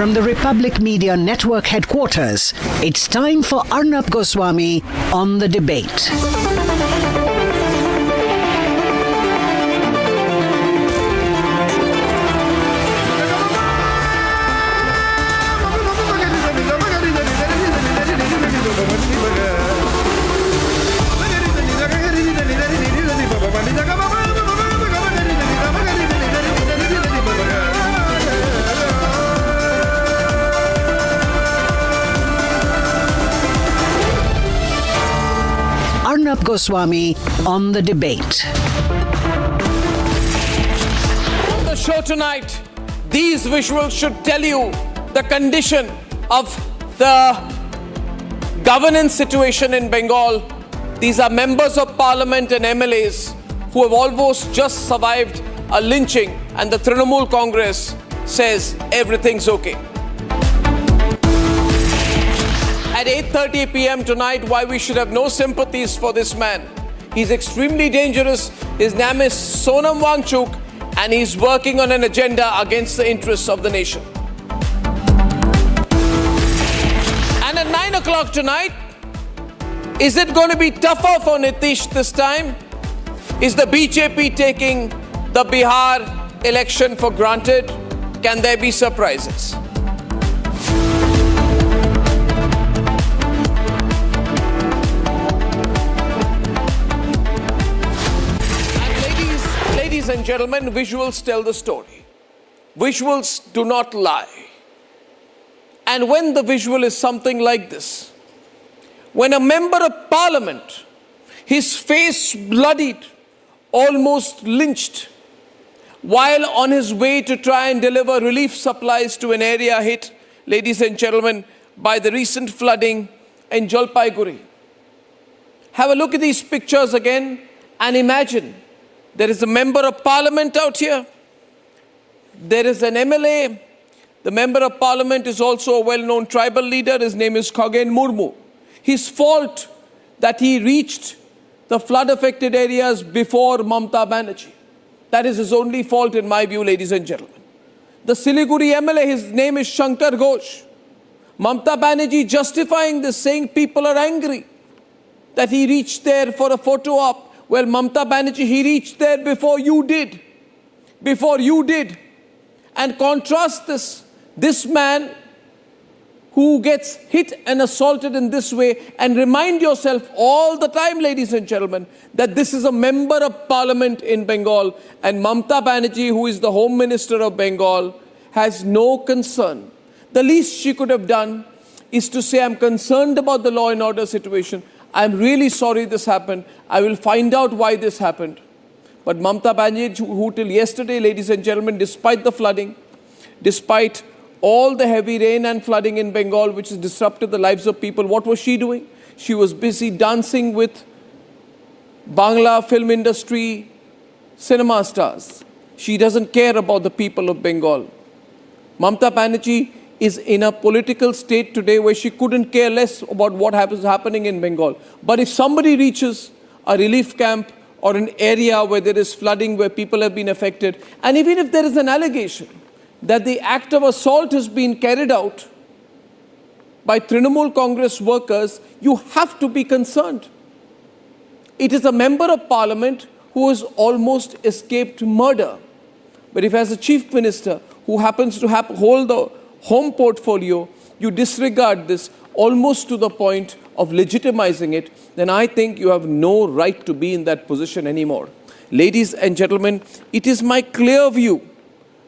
From the Republic Media Network headquarters, it's time for Arnab Goswami on The Debate. Arnab Goswami on The Debate. On the show tonight, these visuals should tell you the condition of the governance situation in Bengal. These are members of parliament and MLAs who have almost just survived a lynching, and the Trinamool Congress says everything's okay. At 8:30 p.m. tonight, why we should have no sympathies for this man. He's extremely dangerous. His name is Sonam Wangchuk, and he's working on an agenda against the interests of the nation. And at 9 o'clock tonight, is it going to be tougher for Nitish this time? Is the BJP taking the Bihar election for granted? Can there be surprises? Ladies and gentlemen, visuals tell the story. Visuals do not lie. And when the visual is something like this, when a member of parliament, his face bloodied, almost lynched, while on his way to try and deliver relief supplies to an area hit, ladies and gentlemen, by the recent flooding in Jalpaiguri. Have a look at these pictures again and imagine there is a member of parliament out here. There is an MLA. The member of parliament is also a well-known tribal leader. His name is Khagen Murmu. His fault that he reached the flood-affected areas before Mamata Banerjee. That is his only fault in my view, ladies and gentlemen. The Siliguri MLA, his name is Shankar Ghosh. Mamata Banerjee justifying this, saying people are angry that he reached there for a photo op. Well, Mamata Banerjee, he reached there before you did. Before you did. And contrast this man who gets hit and assaulted in this way, and remind yourself all the time, ladies and gentlemen, that this is a member of parliament in Bengal, and Mamata Banerjee, who is the Home Minister of Bengal, has no concern. The least she could have done is to say, I'm concerned about the law and order situation. I'm really sorry this happened. I will find out why this happened. But Mamata Banerjee, who till yesterday, ladies and gentlemen, despite the flooding, despite all the heavy rain and flooding in Bengal, which has disrupted the lives of people, what was she doing? She was busy dancing with Bangla film industry cinema stars. She doesn't care about the people of Bengal. Mamata Banerjee is in a political state today where she couldn't care less about what is happening in Bengal. But if somebody reaches a relief camp or an area where there is flooding, where people have been affected, and even if there is an allegation that the act of assault has been carried out by Trinamool Congress workers, you have to be concerned. It is a member of parliament who has almost escaped murder. But if as a chief minister who happens to hold the home portfolio, you disregard this almost to the point of legitimizing it, then I think you have no right to be in that position anymore. Ladies and gentlemen, it is my clear view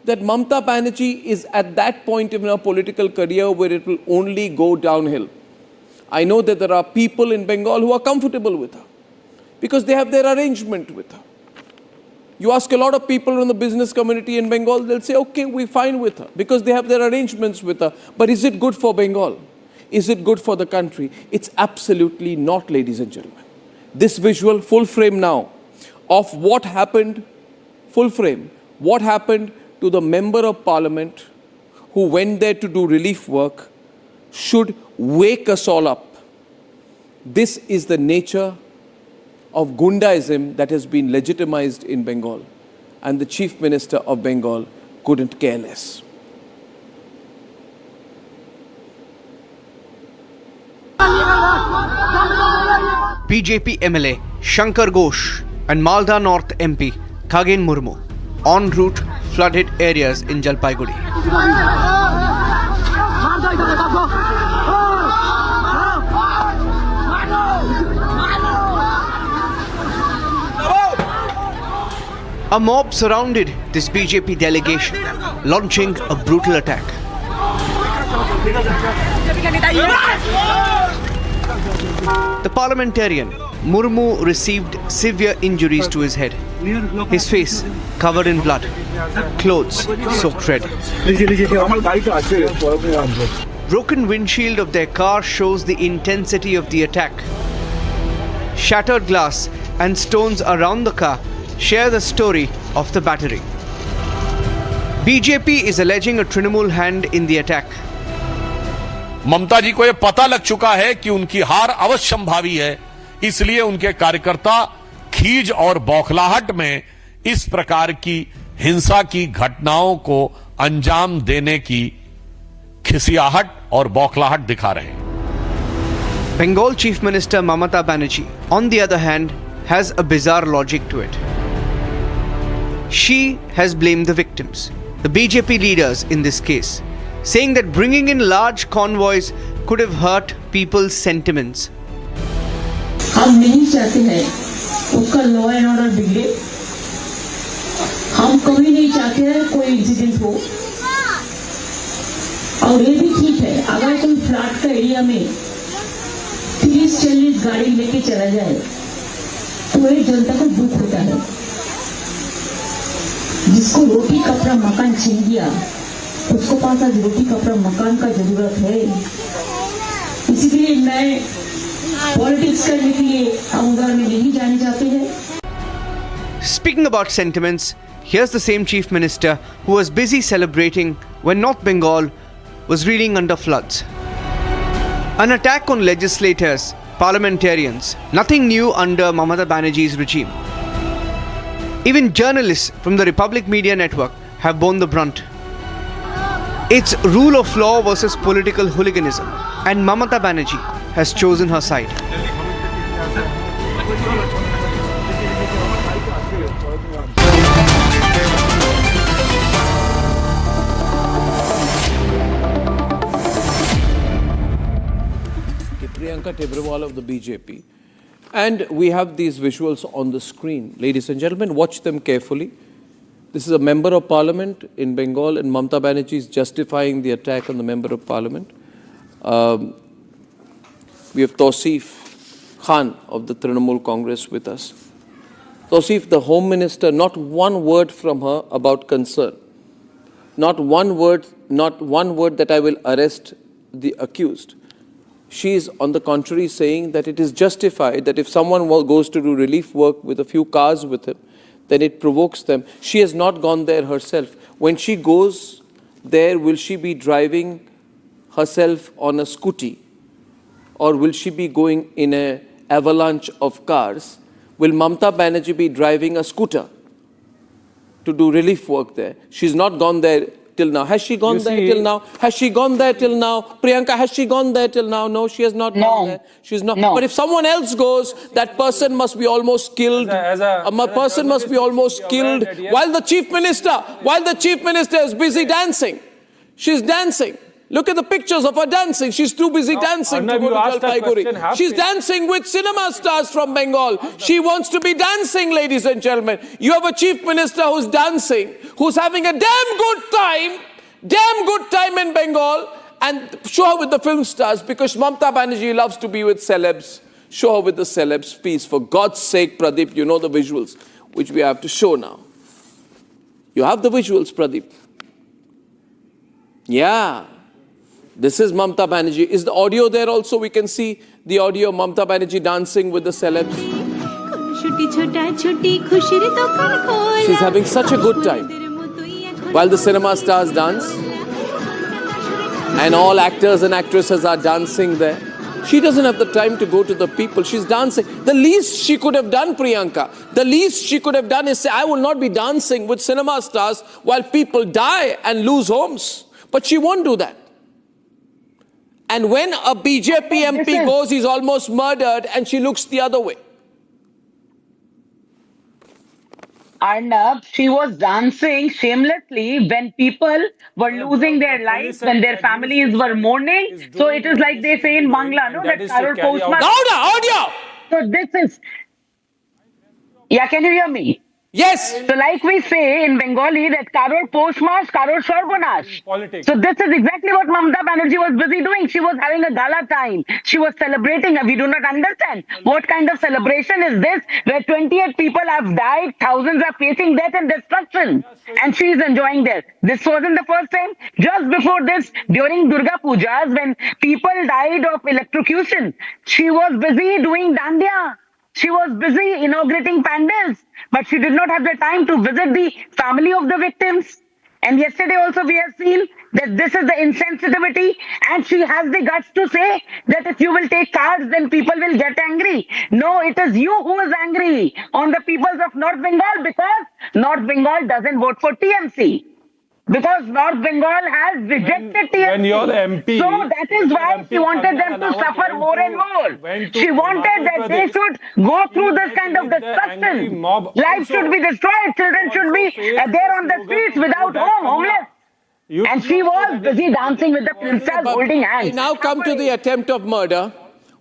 that Mamata Banerjee is at that point in her political career where it will only go downhill. I know that there are people in Bengal who are comfortable with her because they have their arrangement with her. You ask a lot of people in the business community in Bengal, they'll say, okay, we're fine with her because they have their arrangements with her. But is it good for Bengal? Is it good for the country? It's absolutely not, ladies and gentlemen. This visual, full frame now, of what happened, full frame, what happened to the member of parliament who went there to do relief work should wake us all up. This is the nature of Gundaism that has been legitimized in Bengal, and the Chief Minister of Bengal couldn't care less. BJP MLA Shankar Ghosh and Malda North MP Khagen Murmu en route flooded areas in Jalpaiguri. A mob surrounded this BJP delegation, launching a brutal attack. The parliamentarian, Murmu, received severe injuries to his head. His face covered in blood, clothes soaked red. Broken windshield of their car shows the intensity of the attack. Shattered glass and stones around the car share the story of the battery. BJP is alleging a Trinamool hand in the attack. ममता जी को यह पता लग चुका है कि उनकी हार अवश्य संभावी है, इसलिए उनके कार्यकर्ता खीज और बौखलाहट में इस प्रकार की हिंसा की घटनाओं को अंजाम देने की खिसियाहट और बौखलाहट दिखा रहे हैं. Bengal Chief Minister Mamata Banerjee, on the other hand, has a bizarre logic to it. She has blamed the victims, the BJP leaders in this case, saying that bringing in large convoys could have hurt people's sentiments. हम नहीं चाहते हैं उसका law and order बिगड़े. हम कभी नहीं चाहते हैं कोई इंसिडेंट हो. और ये भी ठीक है अगर कोई फ्लैट का एरिया में 30-40 गाड़ी लेके चला जाए तो एक जनता को दुख होता है. जिसको रोटी कपड़ा मकान छीन गया उसको पास आज रोटी कपड़ा मकान का जरूरत है. इसीलिए मैं पॉलिटिक्स करने के लिए हम उधर में नहीं जाने चाहते हैं. Speaking about sentiments, here's the same Chief Minister who was busy celebrating when North Bengal was reeling under floods. An attack on legislators, parliamentarians, nothing new under Mamata Banerjee's regime. Even journalists from the Republic Media Network have borne the brunt. It's rule of law versus political hooliganism, and Mamata Banerjee has chosen her side. Priyanka Tibrewal of the BJP. And we have these visuals on the screen. Ladies and gentlemen, watch them carefully. This is a member of parliament in Bengal, and Mamata Banerjee is justifying the attack on the member of parliament. We have Tausif Khan of the Trinamool Congress with us. Tausif, the Home Minister, not one word from her about concern. Not one word that I will arrest the accused. She is, on the contrary, saying that it is justified that if someone goes to do relief work with a few cars with him, then it provokes them. She has not gone there herself. When she goes there, will she be driving herself on a scooty? Or will she be going in an avalanche of cars? Will Mamata Banerjee be driving a scooter to do relief work there? She's not gone there till now. Has she gone there till now? Has she gone there till now? Priyanka, has she gone there till now? No, she has not gone there. She's not. No. But if someone else goes, that person must be almost killed. A person must be almost killed while the chief minister is busy dancing. She's dancing. Look at the pictures of her dancing. She's too busy dancing to go to Jalpaiguri. She's dancing with cinema stars from Bengal. She wants to be dancing, ladies and gentlemen. You have a chief minister who's dancing, who's having a damn good time in Bengal, and show her with the film stars, because Mamata Banerjee loves to be with celebs. Show her with the celebs, please. For God's sake, Pradeep, you know the visuals, which we have to show now. You have the visuals, Pradeep. Yeah. This is Mamata Banerjee. Is the audio there also? We can see the audio of Mamata Banerjee dancing with the celebs. She's having such a good time while the cinema stars dance. And all actors and actresses are dancing there. She doesn't have the time to go to the people. She's dancing. The least she could have done, Priyanka, the least she could have done is say, I will not be dancing with cinema stars while people die and lose homes. But she won't do that. And when a BJP MP goes, he's almost murdered, and she looks the other way. Arnab, she was dancing shamelessly when people were losing their lives, when their families were mourning. So it is like they say in Bangla, no, that Karol postmark. Audio! So this is. Yeah, can you hear me? Yes. So like we say in Bengali that Karol postmark, Karol sarbonash. Politics. So this is exactly what Mamata Banerjee was busy doing. She was having a gala time. She was celebrating. We do not understand. What kind of celebration is this where 28 people have died, thousands are facing death and destruction, and she is enjoying this. This wasn't the first time. Just before this, during Durga Pujas, when people died of electrocution, she was busy doing dandiya. She was busy inaugurating pandals, but she did not have the time to visit the family of the victims. And yesterday also we have seen that this is the insensitivity, and she has the guts to say that if you will take cards, then people will get angry. No, it is you who is angry on the peoples of North Bengal, because North Bengal doesn't vote for TMC. Because North Bengal has rejected TMC. When your MP, so that is why she wanted them to suffer more and more. She wanted that they should go through this kind of destruction. Lives should be destroyed. Children should be there on the streets without home, homeless. And she was busy dancing with the princess holding hands. We now come to the attempt of murder,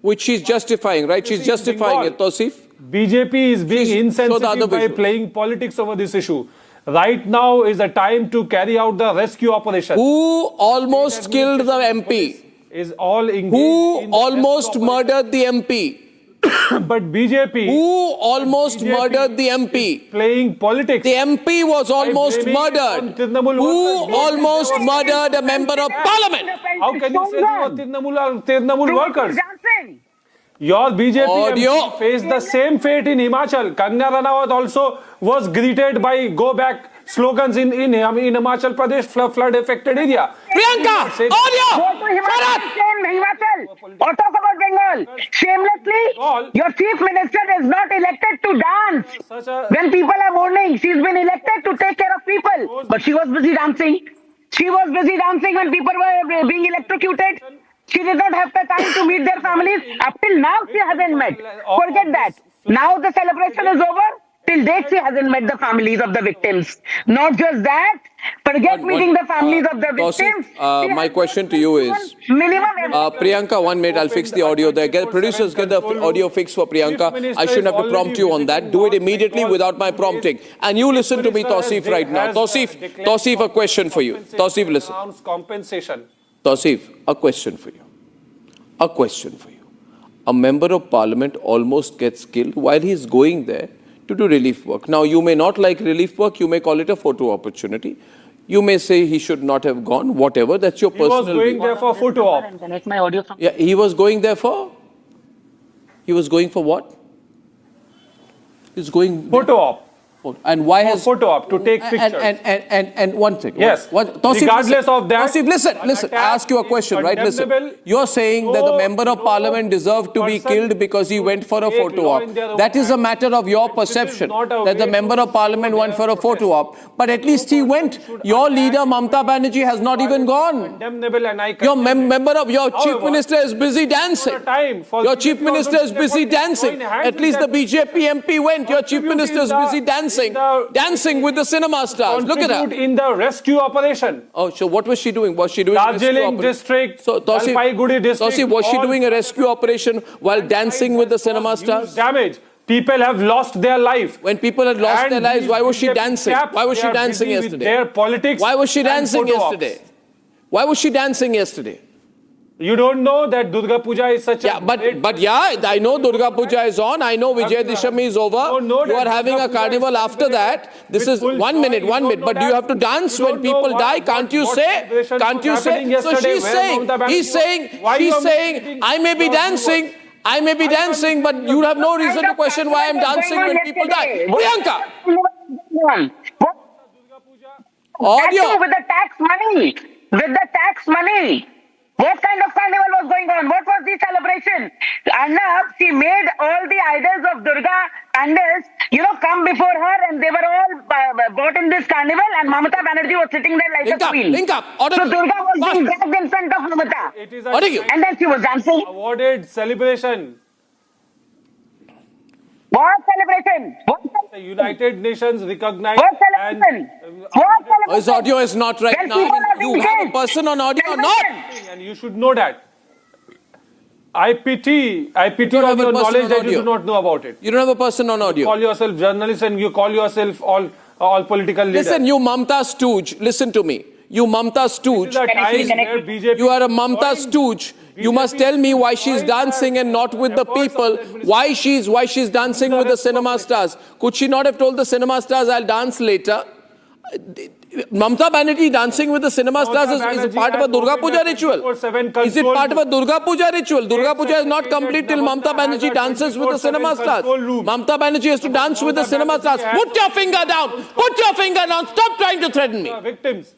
which she's justifying, right? She's justifying it, Tausif. BJP is being insensitive by playing politics over this issue. Right now is the time to carry out the rescue operation. Who almost killed the MP? Is all engaged. Who almost murdered the MP? But BJP. Who almost murdered the MP? Playing politics. The MP was almost murdered. Who almost murdered a member of parliament? How can you say they were Trinamool workers? Your BJP MP faced the same fate in Himachal. Kangana Ranaut also was greeted by go back slogans in Himachal Pradesh flood affected area. Priyanka, audio! Go to Himachal or talk about Bengal. Shamelessly, your chief minister is not elected to dance. When people are mourning, she's been elected to take care of people. But she was busy dancing. She was busy dancing when people were being electrocuted. She did not have the time to meet their families. Up till now, she hasn't met. Forget that. Now the celebration is over. Till date, she hasn't met the families of the victims. Not just that, forget meeting the families of the victims. My question to you is, Priyanka, 1 minute, I'll fix the audio there. Producers, get the audio fixed for Priyanka. I shouldn't have to prompt you on that. Do it immediately without my prompting. And you listen to me, Tausif, right now. Tausif, a question for you. Tausif, listen. Compensation. Tausif, a question for you. A question for you. A member of parliament almost gets killed while he's going there to do relief work. Now, you may not like relief work. You may call it a photo opportunity. You may say he should not have gone, whatever. That's your personal view. He was going there for photo op. Yeah, he was going there for? He was going for what? He was going... Photo op. And why has photo op to take pictures? And one thing. Yes. Regardless of that. Tausif, listen. I ask you a question, right? Listen. You're saying that the member of parliament deserved to be killed because he went for a photo op. That is a matter of your perception, that the member of parliament went for a photo op. But at least he went. Your leader, Mamata Banerjee, has not even gone. Your chief minister is busy dancing. Your chief minister is busy dancing. At least the BJP MP went. Your chief minister is busy dancing with the cinema stars. Look at her. In the rescue operation. Oh, so what was she doing? Was she doing Darjeeling district, Jalpaiguri district. Tausif, was she doing a rescue operation while dancing with the cinema stars? Damage. People have lost their life. When people had lost their lives, why was she dancing? Why was she dancing yesterday? Their politics. Why was she dancing yesterday? Why was she dancing yesterday? You don't know that Durga Puja is such a... But yeah, I know Durga Puja is on. I know Vijay Dashami is over. You are having a carnival after that. This is 1 minute. But do you have to dance when people die? Can't you say? So she's saying, I may be dancing, but you have no reason to question why I'm dancing when people die. Priyanka! Audio! With the tax money. What kind of carnival was going on? What was the celebration? Arnab, she made all the idols of Durga pandals, come before her, and they were all brought in this carnival, and Mamata Banerjee was sitting there like a queen. Link up. So Durga was being dragged in front of Mamata. It is And then she was dancing. awarded celebration. What celebration? The United Nations recognized. What celebration? What celebration? His audio is not right When now. I people mean, are you being have a killed. person on audio or not? And you should know that. I pity don't on have a your person knowledge on that you audio. do not know about it. You don't have a person on audio. Call yourself journalist and you call yourself all political leaders. Listen, you Mamta stooge. Listen to me. You Mamta stooge. This is a time where BJP You are a Mamta joined- stooge. You must tell me why she's dancing and not with the people. Why she's dancing with the cinema stars. Could she not have told the cinema stars, I'll dance later? Mamata Banerjee dancing with the cinema stars is part of a Durga Puja ritual. Is it part of a Durga Puja ritual? Durga Puja is not complete till Mamata Banerjee dances with the cinema stars. Mamata Banerjee has to dance with the cinema stars. Put your finger down. Put your finger down. Stop trying to threaten me. Victims.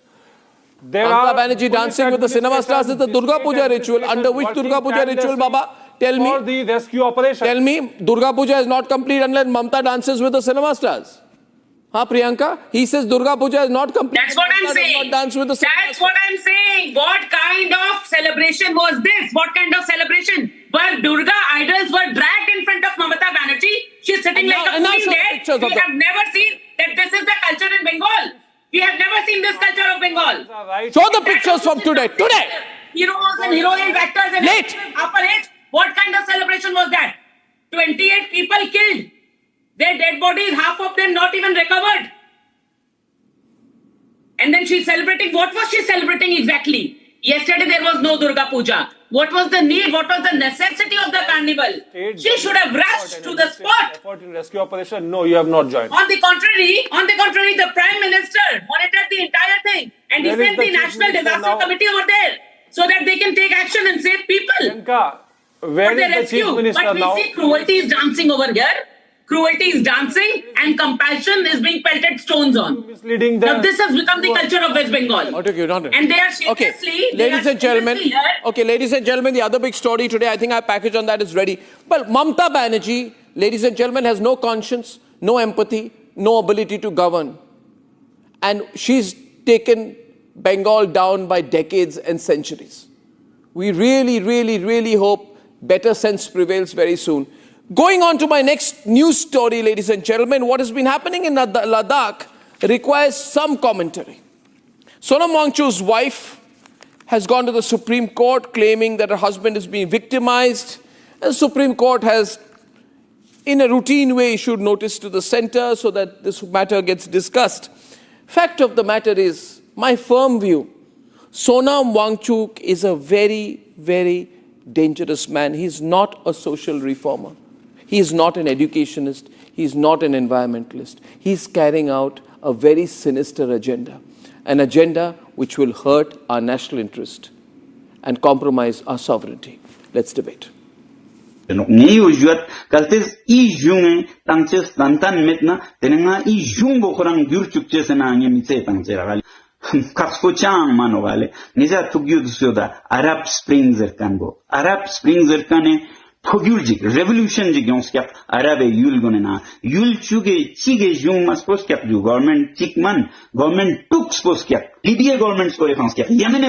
Mamata Banerjee dancing with the cinema stars is the Durga Puja ritual. Under which Durga Puja ritual, Baba? Tell me. For the rescue operation. Tell me, Durga Puja is not complete unless Mamata dances with the cinema stars. Priyanka? He says Durga Puja is not complete. That's what I'm saying. Dance with the That's what I'm saying. What kind of celebration was this? What kind of celebration? Where Durga idols were dragged in front of Mamata Banerjee. She's sitting like a queen there. We have never seen that this is the culture in Bengal. We have never seen this culture of Bengal. Show the pictures from today. Today! Heroes and heroines, actors and Late. upper age. What kind of celebration was that? 28 people killed. Their dead bodies, half of them not even recovered. And then she's celebrating. What was she celebrating exactly? Yesterday there was no Durga Puja. What was the need? What was the necessity of the carnival? She should have rushed to the spot. Effort in rescue operation? No, you have not joined. On the contrary, the Prime Minister monitored the entire thing. And he sent the National Disaster Committee over there so that they can take action and save people. Priyanka, where For the is the rescue. Chief Minister But we now? see cruelty is dancing over here. Cruelty is dancing and compassion is being pelted stones on. Misleading the... Now this has become the culture of West Bengal. And they are shamelessly... Ladies and gentlemen, the other big story today, I think our package on that is ready. Well, Mamata Banerjee, ladies and gentlemen, has no conscience, no empathy, no ability to govern. And she's taken Bengal down by decades and centuries. We really, really, really hope better sense prevails very soon. Going on to my next news story, ladies and gentlemen, what has been happening in Ladakh requires some commentary. Sonam Wangchuk's wife has gone to the Supreme Court claiming that her husband is being victimized. And the Supreme Court has, in a routine way, issued notice to the center so that this matter gets discussed. Fact of the matter is, my firm view, Sonam Wangchuk is a very, very dangerous man. He's not a social reformer. He is not an educationist. He is not an environmentalist. He's carrying out a very sinister agenda, an agenda which will hurt our national interest and compromise our sovereignty. Let's debate. Ni ujuat kaltes I junge tangches tantan metna tenenga I jungo korang gyurchukche sena ange mitse tangchera Kaksko chang mano vale niza tugyud suda Arab Springs erkanbo Arab Springs erkane Pogulcik, revolution jik yonskap Arabe yul gonena yul chuge chige jung mas poskap du government chikman government tuk poskap Libya government ko efanskap Yemen